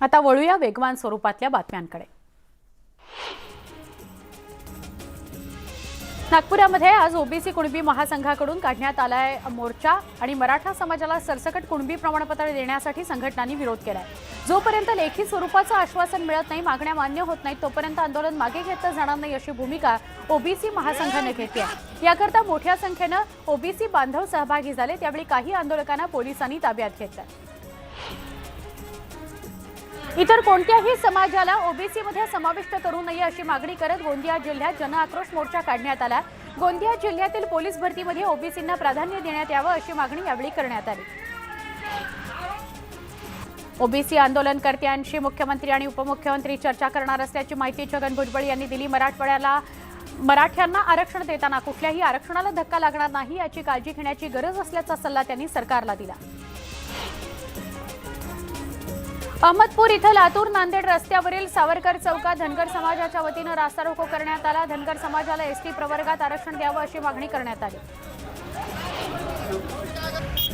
आता वळूया वेगवान स्वरूपातल्या बातम्यांकडे। नागपुरामध्ये आज ओबीसी कुणबी महासंघाकडून काढण्यात आलाय मोर्चा आणि मराठा समाजाला सरसकट कुणबी प्रमाणपत्र देण्यासाठी संघटनांनी विरोध केलाय। जोपर्यंत लेखी स्वरूपाचं आश्वासन मिळत नाही, मागण्या मान्य होत नाहीत, तोपर्यंत आंदोलन मागे घेतलं जाणार नाही अशी भूमिका ओबीसी महासंघाने घेतली आहे। याकरता मोठ्या संख्येने ओबीसी बांधव सहभागी झाले। त्यावेळी काही आंदोलकांना पोलिसांनी ताब्यात घेतलं। इतर कोणत्याही समाजाला ओबीसी मध्ये समाविष्ट करू नये अशी मागणी करत गोंदिया जिल्ह्यात जनआक्रोश मोर्चा काढण्यात आला। गोंदिया जिल्ह्यातील पोलीस भरतीमध्ये ओबीसींना प्राधान्य देण्यात यावं अशी मागणी यावेळी करण्यात आली। ओबीसी आंदोलनकर्त्यांशी मुख्यमंत्री आणि उपमुख्यमंत्री चर्चा करणार असल्याची माहिती छगन भुजबळ यांनी दिली। मराठ्यांना आरक्षण देताना कुठल्याही आरक्षणाला धक्का लागणार नाही याची काळजी घेण्याची गरज असल्याचा सल्ला त्यांनी सरकारला दिला। अहमदपूर इथं लातूर नांदेड रस्त्यावरील सावरकर चौकात धनगर समाजाच्या वतीनं रास्ता रोको करण्यात आला। धनगर समाजाला एसटी प्रवर्गात आरक्षण द्यावं अशी मागणी करण्यात आली।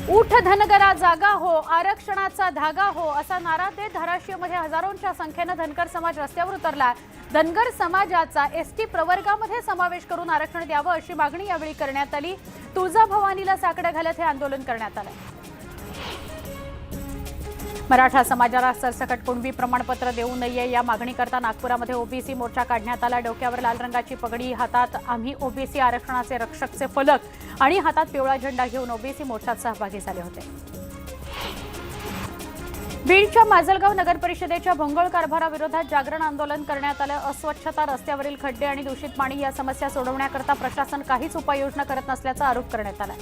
उठ धनगरा जागा हो, आरक्षणाचा धागा हो असा नारा देत धाराशिवमध्ये हजारोंच्या संख्येनं धनगर समाज रस्त्यावर उतरला। धनगर समाजाचा एसटी प्रवर्गामध्ये समावेश करून आरक्षण द्यावं अशी मागणी यावेळी करण्यात आली। तुळजाभवानीला साकडं घालत हे आंदोलन करण्यात आलं। मराठा समाजाला सरसकट कुणबी प्रमाणपत्र देऊ नये या मागणीकरता नागपुरामध्ये ओबीसी मोर्चा काढण्यात आला। डोक्यावर लाल रंगाची पगडी, हातात आम्ही ओबीसी आरक्षणाचे रक्षकचे फलक आणि हातात पिवळा झेंडा घेऊन ओबीसी मोर्चात सहभागी झाले होते। बीडच्या माजलगाव नगर परिषदेच्या भोंगळ कारभाराविरोधात जागरण आंदोलन करण्यात आलं। अस्वच्छता, रस्त्यावरील खड्डे आणि दूषित पाणी या समस्या सोडवण्याकरता प्रशासन काहीच उपाययोजना करत नसल्याचा आरोप करण्यात आला।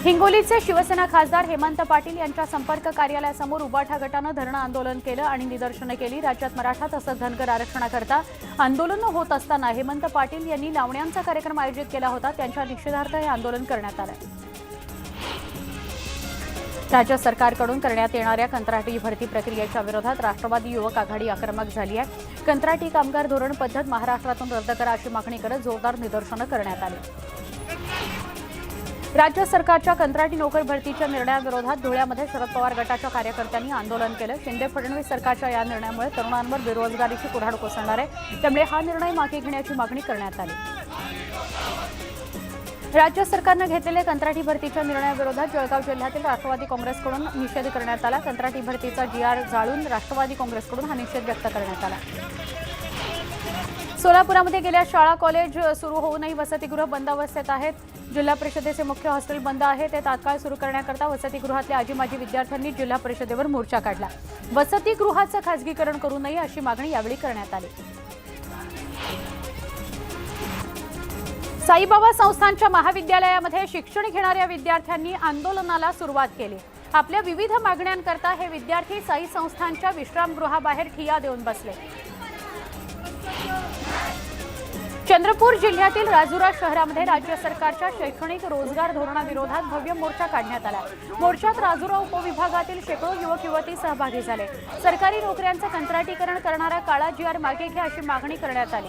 हिंगोलीचे शिवसेना खासदार हेमंत पाटील यांच्या संपर्क कार्यालयासमोर उबाठा गटानं धरणं आंदोलन केलं आणि निदर्शनं केली। राज्यात मराठा तसंच धनगर आरक्षणाकरता आंदोलन होत असताना हेमंत पाटील यांनी लावण्यांचा कार्यक्रम आयोजित केला होता। त्यांच्या निषेधार्थ हे आंदोलन करण्यात आलं। राज्य सरकारकडून करण्यात येणाऱ्या कंत्राटी भरती प्रक्रियेच्या विरोधात राष्ट्रवादी युवक आघाडी आक्रमक झाली आहे। कंत्राटी कामगार धोरण पद्धत महाराष्ट्रातून रद्द करा अशी मागणी करत जोरदार निदर्शनं करण्यात आली। राज्य सरकारच्या कंत्राटी नोकर भरतीच्या निर्णयाविरोधात धुळ्यामध्ये शरद पवार गटाच्या कार्यकर्त्यांनी आंदोलन केलं। शिंदे फडणवीस सरकारच्या या निर्णयामुळे तरुणांवर बेरोजगारीची कुऱ्हाड कोसळणार आहे, त्यामुळे हा निर्णय मागे घेण्याची मागणी करण्यात आली। राज्य सरकारनं घेतलेल्या कंत्राटी भरतीच्या निर्णयाविरोधात जळगाव जिल्ह्यातील राष्ट्रवादी काँग्रेसकडून निषेध करण्यात आला। कंत्राटी भरतीचा जीआर जाळून राष्ट्रवादी काँग्रेसकडून हा निषेध व्यक्त करण्यात आला। सोलापुरामध्ये गेल्या शाळा कॉलेज सुरू होऊनही वसतिगृह बंद अवस्थेत आहेत। जिल्हा परिषदेचे मुख्य हॉस्टेल बंद आहे, ते तात्काळ सुरू करण्याकरता वसतिगृहातल्या आजी माजी विद्यार्थ्यांनी जिल्हा परिषदेवर मोर्चा काढला। वसतिगृहाचं खासगीकरण करू नये अशी मागणी यावेळी करण्यात आली। साईबाबा संस्थानच्या महाविद्यालयामध्ये शिक्षण घेणाऱ्या विद्यार्थ्यांनी आंदोलनाला सुरुवात केली। आपल्या विविध मागण्यांकरता हे विद्यार्थी साई संस्थानच्या विश्रामगृहाबाहेर ठिय्या देऊन बसले। चंद्रपूर जिल्ह्यातील राजुरा शहरामध्ये राज्य सरकारच्या शैक्षणिक रोजगार धोरणाविरोधात भव्य मोर्चा काढण्यात आला। मोर्चात राजुरा उपविभागातील शेकडो युवक युवती सहभागी झाले। सरकारी नोकऱ्यांचं कंत्राटीकरण करणारा काळा जीआर मागे घ्या अशी मागणी करण्यात आली।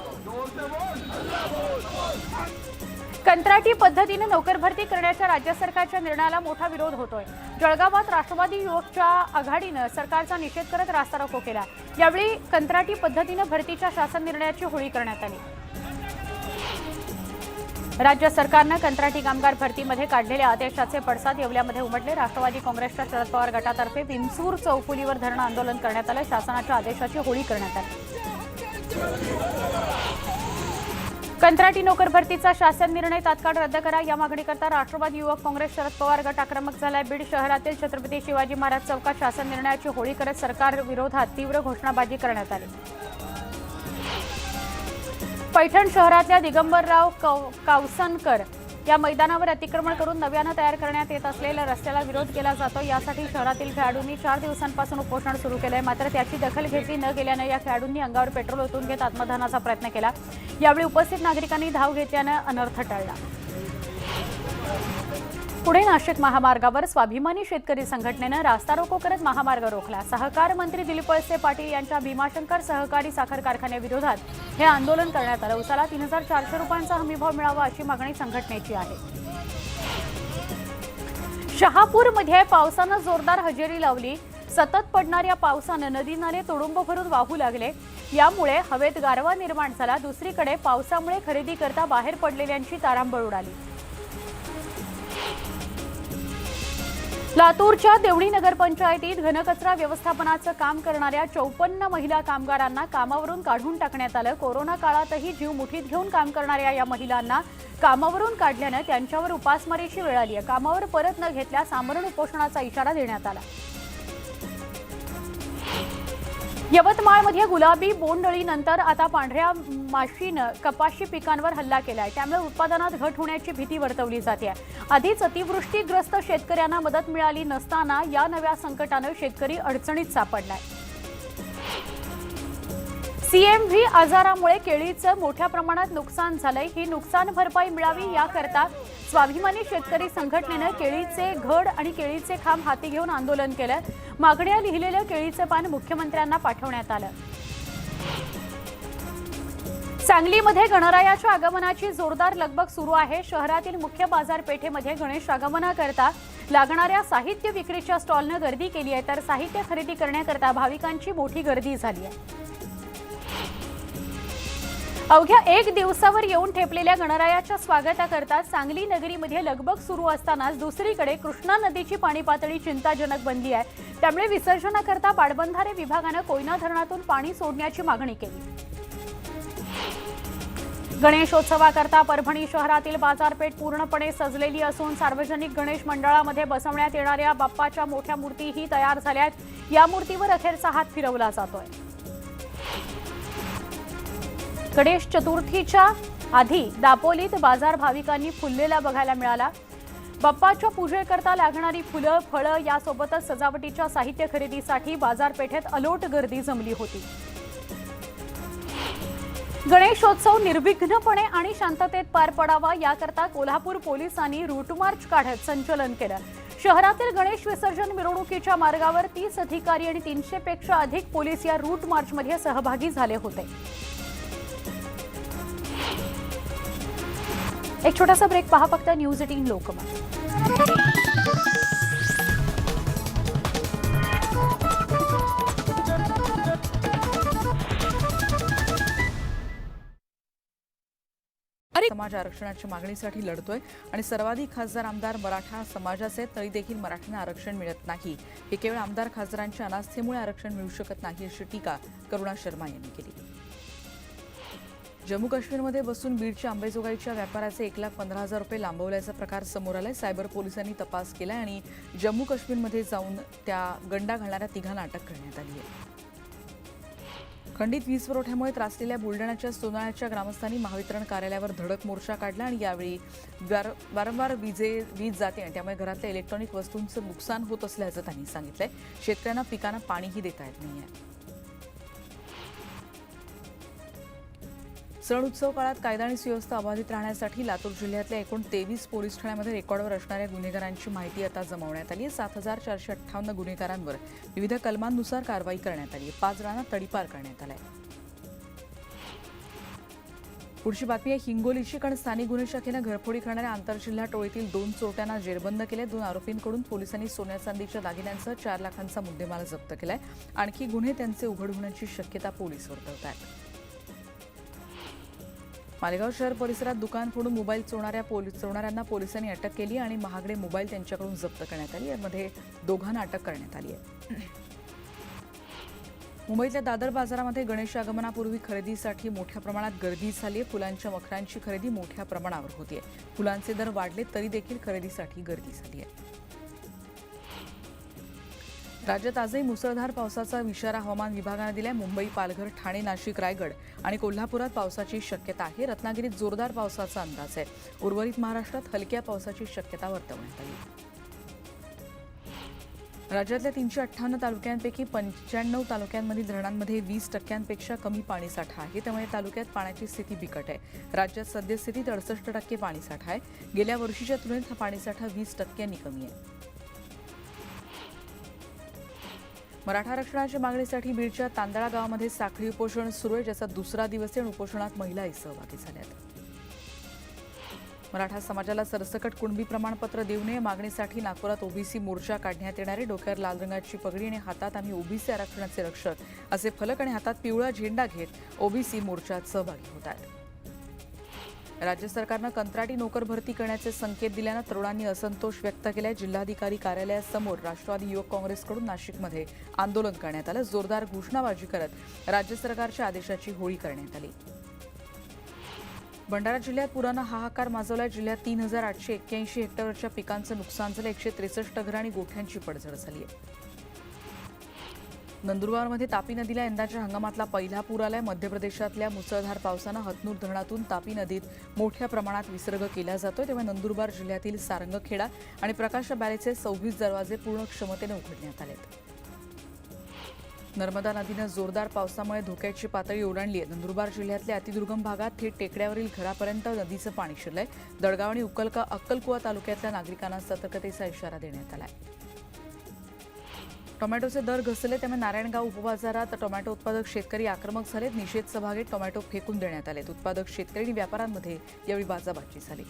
कंत्राटी पद्धतीने नोकर भरती करण्याच्या राज्य सरकारच्या निर्णयाला मोठा विरोध होतोय। जळगावात राष्ट्रवादी युवकच्या आघाडीनं सरकारचा निषेध करत रास्ता रोको केला। यावेळी कंत्राटी पद्धतीने भरतीच्या शासन निर्णयाची होळी करण्यात आली। राज्य सरकारनं कंत्राटी कामगार भरतीमध्ये काढलेल्या आदेशाचे पडसाद येवल्यामध्ये उमटले। राष्ट्रवादी काँग्रेसच्या शरद पवार गटातर्फे विंचूर चौफुलीवर धरणं आंदोलन करण्यात आलं। शासनाच्या आदेशाची होळी करण्यात आली। कंत्राटी नोकर भरतीचा शासन निर्णय तात्काळ रद्द करा या मागणीकरता राष्ट्रवादी युवक काँग्रेस शरद पवार गट आक्रमक झालाय। बीड शहरातील छत्रपती शिवाजी महाराज चौकात शासन निर्णयाची होळी करत सरकार विरोधात तीव्र घोषणाबाजी करण्यात आली। पैठण शहरातल्या दिगंबरराव कावसनकर या मैदानावर अतिक्रमण करून नव्यानं तयार करण्यात येत असलेल्या रस्त्याला विरोध केला जातो। यासाठी शहरातील खेळाडूंनी 4 दिवसांपासून उपोषण सुरू केलंय। मात्र त्याची दखल घेतली न गेल्यानं या खेळाडूंनी अंगावर पेट्रोल ओतून घेत आत्मदहनाचा प्रयत्न केला। यावेळी उपस्थित नागरिकांनी धाव घेतल्यानं अनर्थ टळला। पुणे नाशिक महामार्गावर स्वाभिमानी शेतकरी संघटनेनं रास्ता रोको करत महामार्ग रोखला। सहकार मंत्री दिलीप वळसे पाटील यांच्या भीमाशंकर सहकारी साखर कारखान्याविरोधात हे आंदोलन करण्यात आलं। उसाला 3400 रुपयांचा हमीभाव मिळावा अशी मागणी संघटनेची आहे। शहापूरमध्ये पावसानं जोरदार हजेरी लावली। सतत पडणाऱ्या पावसानं नदी नाले तुडुंब भरून वाहू लागले। यामुळे हवेत गारवा निर्माण झाला। दुसरीकडे पावसामुळे खरेदी करता बाहेर पडलेल्यांची तारांबळ उडाली। लातूरच्या देवणी नगरपंचायतीत घनकचरा व्यवस्थापनाचं काम करणाऱ्या 54 महिला कामगारांना कामावरून काढून टाकण्यात आलं। कोरोना काळातही जीव मुठीत घेऊन काम करणाऱ्या या महिलांना कामावरून काढल्यानं त्यांच्यावर उपासमारीची वेळ आली आहे। कामावर परत न घेतल्यास आमरण उपोषणाचा इशारा देण्यात आला। यवतमाळमध्ये गुलाबी बोंडअळीनंतर आता पांढऱ्या माशीनं कपाशी पिकांवर हल्ला केलाय। त्यामुळे उत्पादनात घट होण्याची भीती वर्तवली जाते। आधीच अतिवृष्टीग्रस्त शेतकऱ्यांना मदत मिळाली नसताना या नव्या संकटानं शेतकरी अडचणीत सापडलाय। सीएमव्ही आजारामुळे केळीचं मोठ्या प्रमाणात नुकसान झालंय। ही नुकसान भरपाई मिळावी याकरता स्वाभिमानी शेतकरी संघटनेनं केळीचे घड आणि केळीचे खांब हाती घेऊन आंदोलन केलं। मागण्या लिहिलेलं केळीचं पान मुख्यमंत्र्यांना पाठवण्यात आलं। सांगलीमध्ये गणरायाच्या आगमनाची जोरदार लगबग सुरू आहे। शहरातील मुख्य बाजारपेठेमध्ये गणेश आगमनाकरता लागणाऱ्या साहित्य विक्रीच्या स्टॉलनं गर्दी केली आहे, तर साहित्य खरेदी करण्याकरता भाविकांची मोठी गर्दी झाली आहे। अवघ्या 1 दिवसावर येऊन ठेपलेल्या गणरायाच्या स्वागताकरता सांगली नगरीमध्ये लगबग सुरू असतानाच दुसरीकडे कृष्णा नदीची पाणी पातळी चिंताजनक बनली आहे। त्यामुळे विसर्जनाकरता पाटबंधारे विभागानं कोयना धरणातून पाणी सोडण्याची मागणी केली। गणेशोत्सवाकरता परभणी शहरातील बाजारपेठ पूर्णपणे सजलेली असून सार्वजनिक गणेश मंडळामध्ये बसवण्यात येणाऱ्या बाप्पाच्या मोठ्या मूर्तीही तयार झाल्या आहेत। या मूर्तीवर अखेरचा हात फिरवला जातोय। गणेश चतुर्थीच्या आधी दापोलीत बाजार भाविकांनी फुललेला बघायला मिळाला। बाप्पाच्या पूजेकरता लागणारी फुलं, फळं यासोबतच सजावटीच्या साहित्य खरेदीसाठी बाजारपेठेत अलोट गर्दी जमली होती। गणेशोत्सव निर्विघ्नपणे आणि शांततेत पार पडावा याकरता कोल्हापूर पोलिसांनी रूट मार्च काढत संचलन केलं। शहरातील गणेश विसर्जन मिरवणुकीच्या मार्गावर 30 अधिकारी आणि 300 पेक्षा अधिक पोलीस या रूट मार्चमध्ये सहभागी झाले होते। एक छोटासा ब्रेक पहा फक्त न्यूज 18 लोकमत। समाज आरक्षणाच्या मागणीसाठी लढतोय आणि सर्वाधिक खासदार आमदार मराठा समाजाचे, तरी देखील मराठ्यांना आरक्षण मिळत नाही। हे केवळ आमदार खासदारांच्या अनास्थेमुळे आरक्षण मिळू शकत नाही अशी टीका करुणा शर्मा यांनी केली। जम्मू काश्मीरमध्ये बसून बीडच्या अंबेजोगाईच्या व्यापाऱ्याचे 1,15,000 रुपये लांबवल्याचा प्रकार समोर आलाय। सायबर पोलिसांनी तपास केलाय आणि जम्मू काश्मीरमध्ये जाऊन त्या गंडा घालणाऱ्या तिघांना अटक करण्यात आली आहे। खंडित वीज पुरवठ्यामुळे त्रासलेल्या बुलढाण्याच्या सोनाळ्याच्या ग्रामस्थांनी महावितरण कार्यालयावर धडक मोर्चा काढला आणि यावेळी वारंवार वीज जाते आणि त्यामुळे घरातल्या इलेक्ट्रॉनिक वस्तूंचं नुकसान होत असल्याचं त्यांनी सांगितलंय। शेतकऱ्यांना पिकांना पाणीही देता येत नाहीये। सण उत्सव काळात कायदा आणि सुव्यवस्था अबाधित राहण्यासाठी लातूर जिल्ह्यातल्या एकूण 23 पोलीस ठाण्यांमध्ये रेकॉर्डवर असणाऱ्या गुन्हेगारांची माहिती आता जमवण्यात आली आहे। 7,458 गुन्हेगारांवर विविध कलमांनुसार कारवाई करण्यात आली आहे। 5 जणांना तडीपार करण्यात आलाय। पुढची बातमी आहे हिंगोलीची, कारण स्थानिक गुन्हे शाखेनं घरफोडी करणाऱ्या आंतरजिल्हा टोळीतील 2 चोरट्यांना जेरबंद केले। 2 आरोपींकडून पोलिसांनी सोन्या चांदीच्या दागिन्यांसह 4 लाखांचा मुद्देमाल जप्त केलाय। आणखी गुन्हे त्यांचे उघड होण्याची शक्यता पोलीस वर्तवतात। मालेगाव शहर परिसरात दुकान फोडून मोबाईल चोरणाऱ्यांना पोलिसांनी अटक केली आणि महागडे मोबाईल त्यांच्याकडून जप्त करण्यात आली। यामध्ये 2घांना अटक करण्यात आली आहे। मुंबईतल्या दादर बाजारामध्ये गणेश आगमनापूर्वी खरेदीसाठी मोठ्या प्रमाणात गर्दी झाली आहे। फुलांच्या मखरांची खरेदी मोठ्या प्रमाणावर होतीये। फुलांचे दर वाढले तरी देखील खरेदीसाठी गर्दी झाली आहे। राज्यात आजही मुसळधार पावसाचा इशारा हवामान विभागाने दिलाय। मुंबई, पालघर, ठाणे, नाशिक, रायगड आणि कोल्हापुरात पावसाची शक्यता आहे। रत्नागिरीत जोरदार पावसाचा अंदाज आहे। उर्वरित महाराष्ट्रात हलक्या पावसाची शक्यता वर्तवण्यात आली। राज्यातल्या 358 तालुक्यांपैकी 95 तालुक्यांमधील धरणांमध्ये 20% कमी पाणीसाठा आहे। त्यामुळे तालुक्यात पाण्याची स्थिती बिकट आहे। राज्यात सद्यस्थितीत 68% पाणीसाठा आहे। गेल्या वर्षीच्या तुलनेत हा पाणीसाठा 20% कमी आहे। मराठा आरक्षणाच्या मागणीसाठी बीडच्या तांदळा गावामध्ये साखळी उपोषण सुरू आहे, ज्याचा दुसरा दिवस आहे। उपोषणात महिलाही सहभागी झाल्यात। मराठा समाजाला सरसकट कुणबी प्रमाणपत्र देऊ नये मागणीसाठी नागपुरात ओबीसी मोर्चा काढण्यात येणार आहे. डोक्यावर लाल रंगाची पगडी आणि हातात आम्ही ओबीसी आरक्षणाचे रक्षक असे फलक आणि हातात पिवळा झेंडा घेत ओबीसी मोर्चात सहभागी होत आहेत. राज्य सरकारनं कंत्राटी नोकर भरती करण्याचे संकेत दिल्यानं तरुणांनी असंतोष व्यक्त केलाय. जिल्हाधिकारी कार्यालयासमोर राष्ट्रवादी युवक काँग्रेसकडून नाशिकमध्ये आंदोलन करण्यात आलं. जोरदार घोषणाबाजी करत राज्य सरकारच्या आदेशाची होळी करण्यात आली. भंडारा जिल्ह्यात पुरानं हाहाकार माजवलाय. जिल्ह्यात 3881 हेक्टरवरच्या पिकांचं नुकसान झालं. 163 घरं आणि गोठ्यांची पडझड झाली आहे. नंदुरबारमध्ये तापी नदीला यंदाच्या हंगामातला पहिला पूर आलाय. मध्य प्रदेशातल्या मुसळधार पावसानं हतनूर धरणातून तापी नदीत मोठ्या प्रमाणात विसर्ग केला जातोय. तेव्हा नंदुरबार जिल्ह्यातील सारंगखेडा आणि प्रकाश बॅरेजचे 26 दरवाजे पूर्ण क्षमतेने उघडण्यात आलेत. नर्मदा नदीनं जोरदार पावसामुळे धोक्याची पातळी ओलांडली आहे. नंदुरबार जिल्ह्यातल्या अतिदुर्गम भागात थेट टेकड्यावरील घरापर्यंत नदीचं पाणी शिरलंय. दडगाव आणि अक्कलकुवा तालुक्यातल्या नागरिकांना सतर्कतेचा इशारा देण्यात आलाय. टोमॅटोचे दर घसरले त्यामुळे नारायणगाव उपबाजारात टोमॅटो उत्पादक शेतकरी आक्रमक झालेत. निषेध सभा घेत टोमॅटो फेकून देण्यात आलेत. उत्पादक शेतकरी आणि व्यापाऱ्यांमध्ये यावेळी बाचाबाची झाली.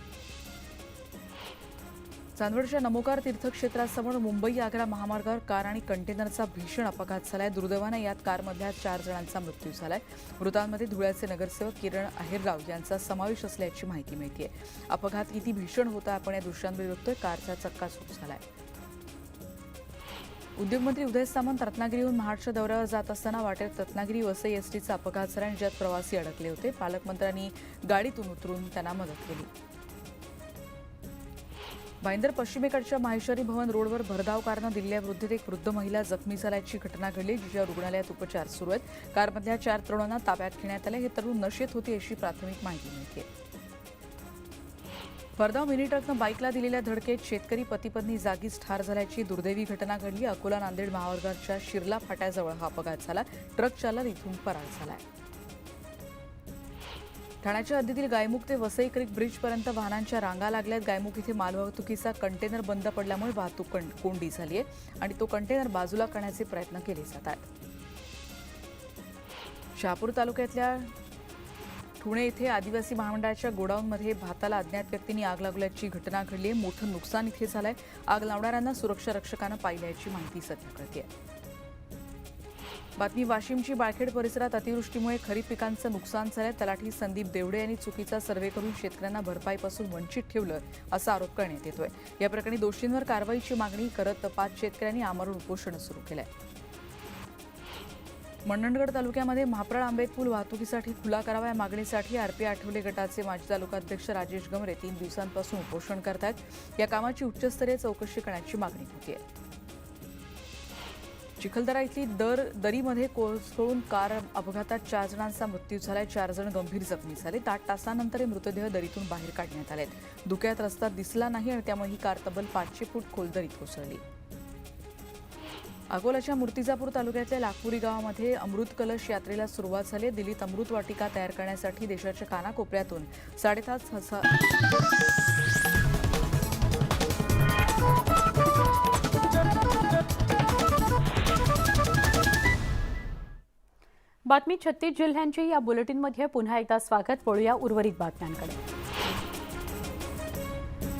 चांदवडच्या नमोकार तीर्थक्षेत्रासमोर मुंबई आग्रा महामार्गावर कार आणि कंटेनरचा भीषण अपघात झालाय. दुर्दैवानं यात कारमधल्या 4 जणांचा मृत्यू झालाय. मृतांमध्ये धुळ्याचे नगरसेवक किरण आहेरराव यांचा समावेश असल्याची माहिती मिळतेय. अपघात किती भीषण होता आपण या दृश्यांवर बघतोय. कारचा चक्काचूर झालाय. उद्योगमंत्री उदय सामंत रत्नागिरीहून महाडच्या दौऱ्यावर जात असताना वाटेत रत्नागिरी वसई एसटीचा अपघात झाला आणि ज्यात प्रवासी अडकले होते. पालकमंत्र्यांनी गाडीतून उतरून त्यांना मदत केली. भाईंदर पश्चिमेकडच्या माहेश्वरी भवन रोडवर भरधाव कारनं दिल्ल्या वृद्धीत एक वृद्ध महिला जखमी झाल्याची घटना घडली, जिच्या रुग्णालयात उपचार सुरू आहेत. कारमधल्या 4 तरुणांना ताब्यात घेण्यात आले. हे तरुण नशेत होते अशी प्राथमिक माहिती मिळते. भरधाव मिनी ट्रकनं बाईकला दिलेल्या धडकेत शेतकरी पती-पत्नी जागीच ठार झाल्याची दुर्दैवी घटना घडली. अकोला नांदेड महामार्गाच्या शिरला फाट्याजवळ हा अपघात झाला. ट्रक चालक इथून फरार झालाय. ठाण्याच्या हद्दीतील गायमुख ते वसई क्रीक ब्रिजपर्यंत वाहनांच्या रांगा लागल्यात. गायमुख इथे मालवाहतुकीचा कंटेनर बंद पडल्यामुळे वाहतूक कोंडी झाली आहे आणि तो कंटेनर बाजूला करण्याचे प्रयत्न केले जात आहेत. शहापूर तालुक्यातल्या ठुणे इथे आदिवासी महामंडळाच्या गोडाऊनमध्ये भाताला अज्ञात व्यक्तींनी आग लागल्याची घटना घडली आहे. मोठं नुकसान इथे झालंय. आग लावणाऱ्यांना सुरक्षा रक्षकानं पाहिल्याची माहिती सध्या कळतेय. बातमी वाशिमची. बाळखेड परिसरात अतिवृष्टीमुळे खरीप पिकांचं नुकसान झालंय. तलाठी संदीप देवडे यांनी चुकीचा सर्व्हे करून शेतकऱ्यांना भरपाईपासून वंचित ठेवलं असा आरोप करण्यात येतोय. या प्रकरणी दोषींवर कारवाईची मागणी करत 5 शेतकऱ्यांनी आमरण उपोषण सुरू केलंय. मंडणगड तालुक्यामध्ये म्हाप्रळ आंबेत पूल वाहतुकीसाठी खुला करावा या मागणीसाठी आरपी आठवले गटाचे माजी तालुकाध्यक्ष राजेश गमरे 3 दिवसांपासून उपोषण करतायत. या कामाची उच्चस्तरीय चौकशी करण्याची मागणी होती आहे. चिखलदरा इथली दरीमध्ये कोसळून कार अपघातात 4 जणांचा मृत्यू झालाय. 4 जण गंभीर जखमी झाले. 8 तासानंतर हे मृतदेह दरीतून बाहेर काढण्यात आलेत. धुक्यात रस्ता दिसला नाही आणि त्यामुळे ही कार तब्बल 500 फूट खोल दरीत कोसळली. अकोल्याच्या मूर्तिजापूर तालुक्यातल्या लाखपुरी गावामध्ये अमृत कलश यात्रेला सुरुवात झाली. दिल्लीत अमृत वाटिका तयार करण्यासाठी देशाच्या कानाकोपऱ्यातून 5.5 बातमी 36 जिल्ह्यांची या बुलेटिनमध्ये पुन्हा एकदा स्वागत. वळूया उर्वरित बातम्यांकडे.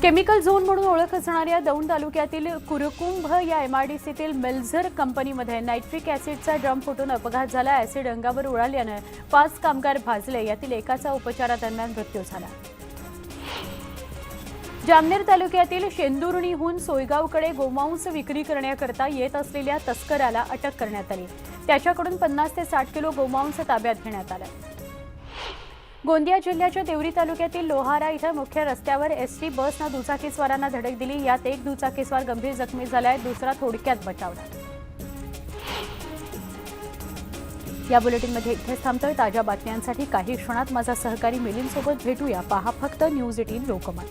केमिकल झोन म्हणून ओळख असणाऱ्या दौंड तालुक्यातील कुरकुंभ या एमआयडीसीतील मेल्झर कंपनीमध्ये नायट्रिक ॲसिडचा ड्रम फुटून अपघात झाला. ॲसिड अंगावर उडाल्यानं 5 कामगार भाजले. यातील एकाचा उपचारादरम्यान मृत्यू झाला. जामनेर तालुक्यातील शेंदुर्णीहून सोयगावकडे गोमांस विक्री करण्याकरता येत असलेल्या तस्कराला अटक करण्यात आली. त्याच्याकडून 50 ते 60 किलो गोमांस ताब्यात घेण्यात आला. गोंदिया जिल्ह्याच्या देवरी तालुक्यातील लोहारा इथं मुख्य रस्त्यावर एसटी बसनं दुचाकीस्वारांना धडक दिली. यात एक दुचाकीस्वार गंभीर जखमी झालाय, दुसरा थोडक्यात बचावला. या बुलेटिनमध्ये इथेच थांबतोय. ताज्या बातम्यांसाठी काही क्षणात माझा सहकारी मिलिंद सोबत भेटूया. पहा फक्त न्यूज 18 लोकमत.